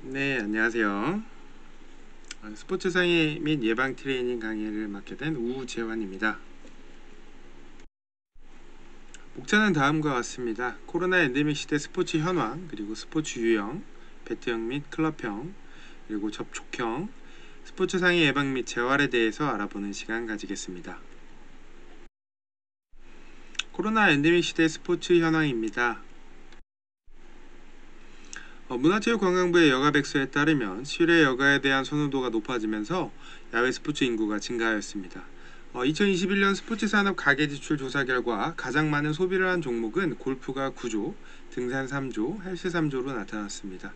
네, 안녕하세요. 스포츠 상해 및 예방 트레이닝 강의를 맡게 된 우재환입니다. 목차는 다음과 같습니다. 코로나 엔데믹 시대 스포츠 현황, 그리고 스포츠 유형, 배트형 및 클럽형, 그리고 접촉형, 스포츠 상해 예방 및 재활에 대해서 알아보는 시간 가지겠습니다. 코로나 엔데믹 시대 스포츠 현황입니다. 문화체육관광부의 여가백서에 따르면 실외 여가에 대한 선호도가 높아지면서 야외 스포츠 인구가 증가하였습니다. 2021년 스포츠 산업 가계지출 조사 결과 가장 많은 소비를 한 종목은 골프가 9조, 등산 3조, 헬스 3조로 나타났습니다.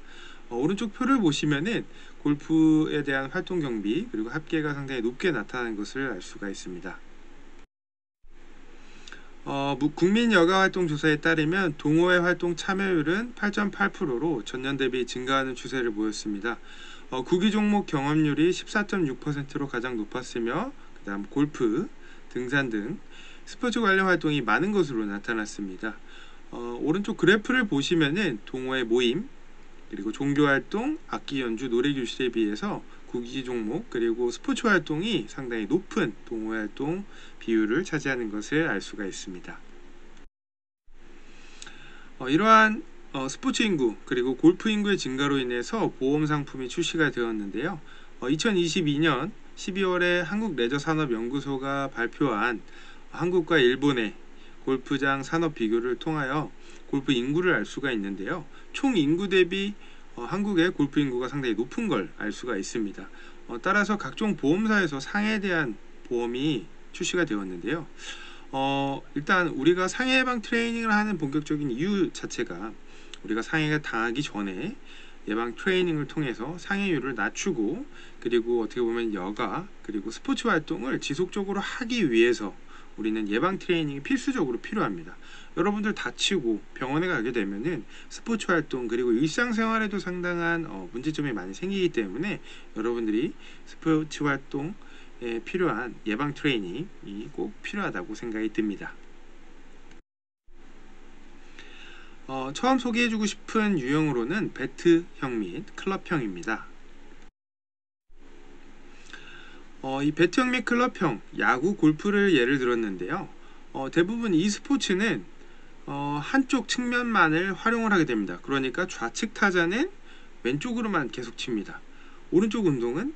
오른쪽 표를 보시면은 골프에 대한 활동 경비 그리고 합계가 상당히 높게 나타나는 것을 알 수가 있습니다. 국민여가활동조사에 따르면 동호회 활동 참여율은 8.8%로 전년 대비 증가하는 추세를 보였습니다. 구기 종목 경험률이 14.6%로 가장 높았으며 그 다음 골프, 등산 등 스포츠 관련 활동이 많은 것으로 나타났습니다. 오른쪽 그래프를 보시면은 동호회 모임, 그리고 종교활동, 악기 연주, 노래 교실에 비해서 구기 종목 그리고 스포츠 활동이 상당히 높은 동호회 활동 비율을 차지하는 것을 알 수가 있습니다. 이러한 스포츠 인구 그리고 골프 인구의 증가로 인해서 보험 상품이 출시가 되었는데요. 2022년 12월에 한국레저산업연구소가 발표한 한국과 일본의 골프장 산업 비교를 통하여 골프 인구를 알 수가 있는데요. 총 인구 대비 한국의 골프 인구가 상당히 높은 걸 알 수가 있습니다. 따라서 각종 보험사에서 상해에 대한 보험이 출시가 되었는데요. 일단 우리가 상해 예방 트레이닝을 하는 본격적인 이유 자체가 우리가 상해가 당하기 전에 예방 트레이닝을 통해서 상해율을 낮추고 그리고 어떻게 보면 여가 그리고 스포츠 활동을 지속적으로 하기 위해서 우리는 예방 트레이닝이 필수적으로 필요합니다. 여러분들 다치고 병원에 가게 되면은 스포츠 활동 그리고 일상생활에도 상당한 문제점이 많이 생기기 때문에 여러분들이 스포츠 활동에 필요한 예방 트레이닝이 꼭 필요하다고 생각이 듭니다. 처음 소개해주고 싶은 유형으로는 배트형 및 클럽형입니다. 이 배트형 및 클럽형, 야구, 골프를 예를 들었는데요. 대부분 이 스포츠는 한쪽 측면만을 활용을 하게 됩니다. 그러니까 좌측 타자는 왼쪽으로만 계속 칩니다. 오른쪽 운동은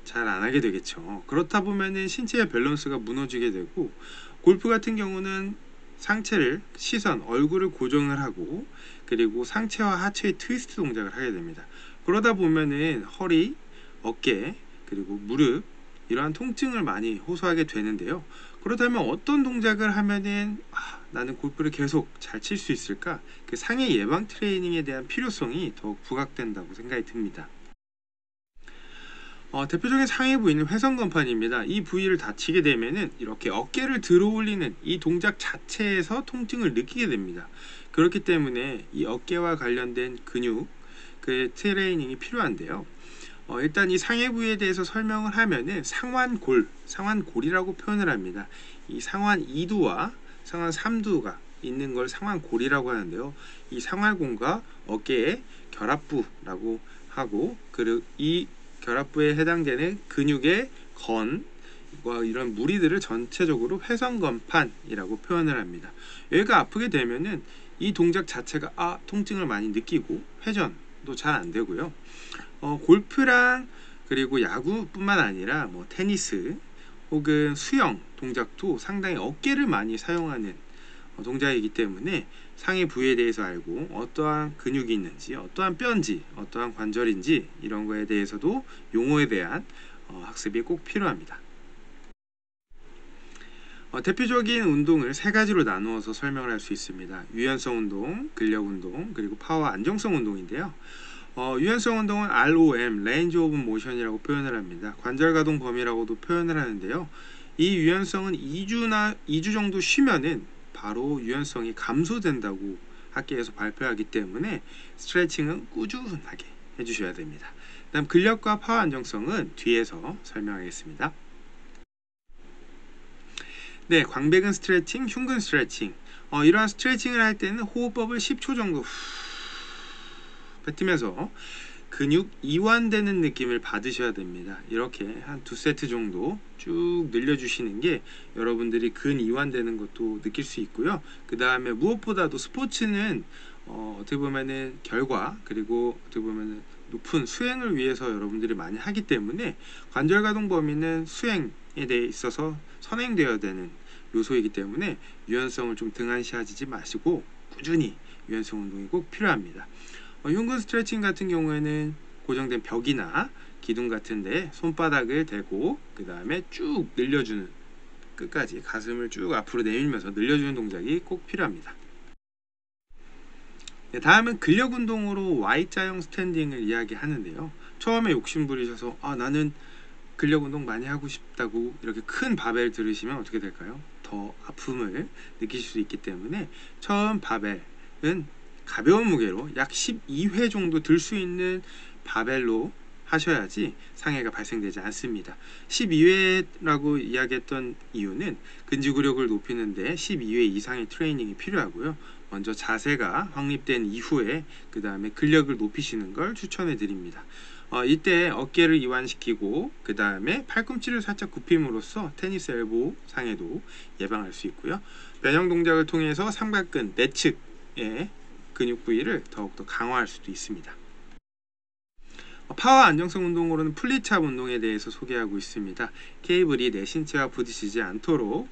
잘 안 하게 되겠죠. 그렇다 보면은 신체의 밸런스가 무너지게 되고, 골프 같은 경우는 상체를, 시선, 얼굴을 고정을 하고 그리고 상체와 하체의 트위스트 동작을 하게 됩니다. 그러다 보면은 허리, 어깨, 그리고 무릎 이러한 통증을 많이 호소하게 되는데요. 그렇다면 어떤 동작을 하면은 나는 골프를 계속 잘 칠 수 있을까? 그 상해 예방 트레이닝에 대한 필요성이 더욱 부각된다고 생각이 듭니다. 대표적인 상해 부위는 회선건판입니다. 이 부위를 다치게 되면은 이렇게 어깨를 들어 올리는 이 동작 자체에서 통증을 느끼게 됩니다. 그렇기 때문에 이 어깨와 관련된 근육 그 트레이닝이 필요한데요. 일단 이 상해 부위에 대해서 설명을 하면은 상완골이라고 표현을 합니다. 이 상완 2두와 상완 3두가 있는 걸 상완골이라고 하는데요. 이 상완골과 어깨의 결합부라고 하고 그리고 이 결합부에 해당되는 근육의 건과 이런 무리들을 전체적으로 회선건판이라고 표현을 합니다. 여기가 아프게 되면은 이 동작 자체가 통증을 많이 느끼고 회전도 잘 안 되고요. 골프랑 그리고 야구뿐만 아니라 뭐 테니스 혹은 수영 동작도 상당히 어깨를 많이 사용하는 동작이기 때문에 상해 부위에 대해서 알고 어떠한 근육이 있는지 어떠한 뼈인지 어떠한 관절인지 이런 거에 대해서도 용어에 대한 학습이 꼭 필요합니다. 대표적인 운동을 세 가지로 나누어서 설명을 할 수 있습니다. 유연성 운동, 근력 운동, 그리고 파워 안정성 운동인데요. 유연성 운동은 ROM, Range of Motion이라고 표현을 합니다. 관절 가동 범위라고도 표현을 하는데요. 이 유연성은 2주 정도 쉬면은 바로 유연성이 감소된다고 학계에서 발표하기 때문에 스트레칭은 꾸준하게 해주셔야 됩니다. 다음 근력과 파워 안정성은 뒤에서 설명하겠습니다. 네, 광배근 스트레칭, 흉근 스트레칭. 이러한 스트레칭을 할 때는 호흡법을 10초 정도 뱉으면서 근육 이완되는 느낌을 받으셔야 됩니다. 이렇게 한 2세트 정도 쭉 늘려주시는 게 여러분들이 근 이완되는 것도 느낄 수 있고요. 그 다음에 무엇보다도 스포츠는 어떻게 보면은 결과, 그리고 어떻게 보면은 높은 수행을 위해서 여러분들이 많이 하기 때문에 관절 가동 범위는 수행에 대해 있어서 선행되어야 되는 요소이기 때문에 유연성을 좀 등한시하지 마시고 꾸준히 유연성 운동이 꼭 필요합니다. 흉근 스트레칭 같은 경우에는 고정된 벽이나 기둥 같은데 손바닥을 대고 그 다음에 쭉 늘려주는, 끝까지 가슴을 쭉 앞으로 내밀면서 늘려주는 동작이 꼭 필요합니다. 네, 다음은 근력 운동으로 Y자형 스탠딩을 이야기하는데요. 처음에 욕심 부리셔서 나는 근력 운동 많이 하고 싶다고 이렇게 큰 바벨 들으시면 어떻게 될까요? 더 아픔을 느끼실 수 있기 때문에 처음 바벨은 가벼운 무게로 약 12회 정도 들 수 있는 바벨로 하셔야지 상해가 발생되지 않습니다. 12회라고 이야기했던 이유는 근지구력을 높이는데 12회 이상의 트레이닝이 필요하고요. 먼저 자세가 확립된 이후에 그 다음에 근력을 높이시는 걸 추천해 드립니다. 이때 어깨를 이완시키고 그 다음에 팔꿈치를 살짝 굽힘으로써 테니스 엘보 상해도 예방할 수 있고요. 변형 동작을 통해서 삼각근 내측의 근육 부위를 더욱더 강화할 수도 있습니다. 파워 안정성 운동으로는 플리찹 운동에 대해서 소개하고 있습니다. 케이블이 내 신체와 부딪히지 않도록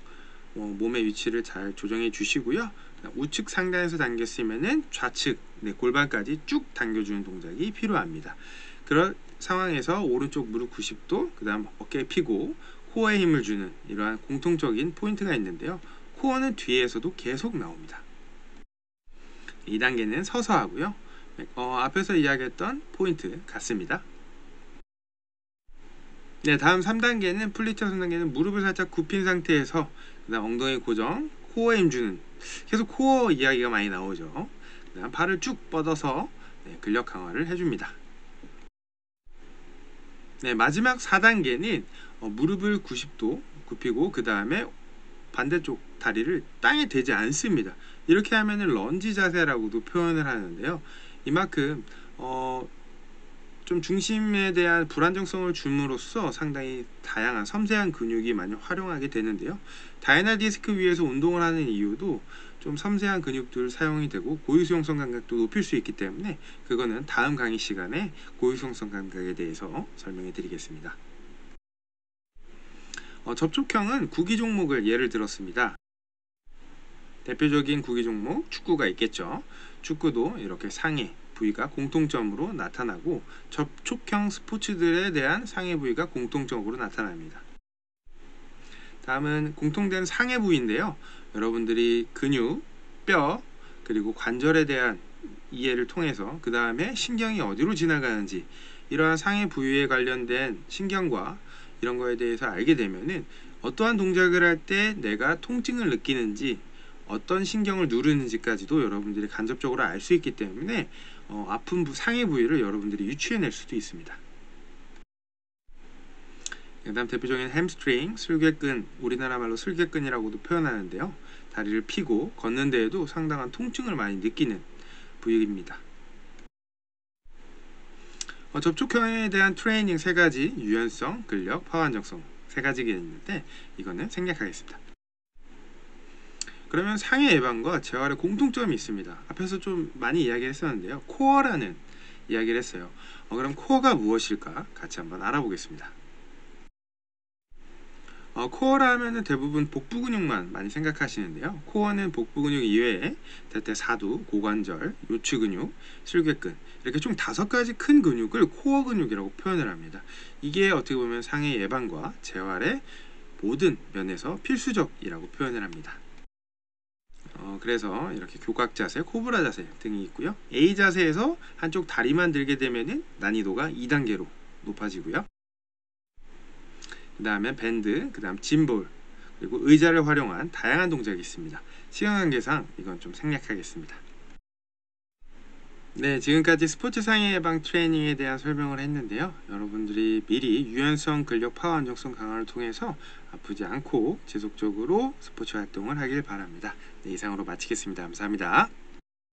몸의 위치를 잘 조정해 주시고요. 우측 상단에서 당겼으면 좌측 골반까지 쭉 당겨주는 동작이 필요합니다. 그런 상황에서 오른쪽 무릎 90도, 그 다음 어깨 펴고 코어에 힘을 주는 이러한 공통적인 포인트가 있는데요. 코어는 뒤에서도 계속 나옵니다. 2단계는 서서 하고요. 앞에서 이야기했던 포인트 같습니다. 네, 다음 3단계는 플리찹 3단계는 무릎을 살짝 굽힌 상태에서 그 다음 엉덩이 고정, 코어에 힘주는, 계속 코어 이야기가 많이 나오죠. 그 다음 팔을 쭉 뻗어서 근력 강화를 해줍니다. 네, 마지막 4단계는 무릎을 90도 굽히고 그 다음에 반대쪽 다리를 땅에 대지 않습니다. 이렇게 하면은 런지 자세라고도 표현을 하는데요. 이만큼 좀 중심에 대한 불안정성을 줌으로써 상당히 다양한 섬세한 근육이 많이 활용하게 되는데요. 다이날 디스크 위에서 운동을 하는 이유도 좀 섬세한 근육들 사용이 되고 고유수용성 감각도 높일 수 있기 때문에 그거는 다음 강의 시간에 고유수용성 감각에 대해서 설명해 드리겠습니다. 접촉형은 구기 종목을 예를 들었습니다. 대표적인 구기 종목 축구가 있겠죠. 축구도 이렇게 상해 부위가 공통점으로 나타나고 접촉형 스포츠들에 대한 상해 부위가 공통적으로 나타납니다. 다음은 공통된 상해 부위인데요. 여러분들이 근육, 뼈, 그리고 관절에 대한 이해를 통해서 그 다음에 신경이 어디로 지나가는지 이러한 상해 부위에 관련된 신경과 이런 거에 대해서 알게 되면은 어떠한 동작을 할 때 내가 통증을 느끼는지 어떤 신경을 누르는지까지도 여러분들이 간접적으로 알 수 있기 때문에 아픈 상해 부위를 여러분들이 유추해낼 수도 있습니다. 그 다음 대표적인 햄스트링, 슬개근, 우리나라 말로 슬개근이라고도 표현하는데요. 다리를 펴고 걷는 데에도 상당한 통증을 많이 느끼는 부위입니다. 접촉형에 대한 트레이닝 3가지, 유연성, 근력, 파워 안정성 3가지가 있는데 이거는 생략하겠습니다. 그러면 상해 예방과 재활의 공통점이 있습니다. 앞에서 좀 많이 이야기를 했었는데요. 코어라는 이야기를 했어요. 그럼 코어가 무엇일까? 같이 한번 알아보겠습니다. 코어라 하면은 대부분 복부 근육만 많이 생각하시는데요. 코어는 복부 근육 이외에 대퇴사두, 고관절, 요추 근육, 슬개근 이렇게 총 5가지 큰 근육을 코어 근육이라고 표현을 합니다. 이게 어떻게 보면 상해 예방과 재활의 모든 면에서 필수적이라고 표현을 합니다. 그래서 이렇게 교각 자세, 코브라 자세 등이 있고요. A 자세에서 한쪽 다리만 들게 되면은 난이도가 2단계로 높아지고요. 그 다음에 밴드, 그 다음 짐볼, 그리고 의자를 활용한 다양한 동작이 있습니다. 시간 관계상 이건 좀 생략하겠습니다. 네, 지금까지 스포츠 상해 예방 트레이닝에 대한 설명을 했는데요. 여러분들이 미리 유연성, 근력, 파워 안정성 강화를 통해서 아프지 않고 지속적으로 스포츠 활동을 하길 바랍니다. 네, 이상으로 마치겠습니다. 감사합니다.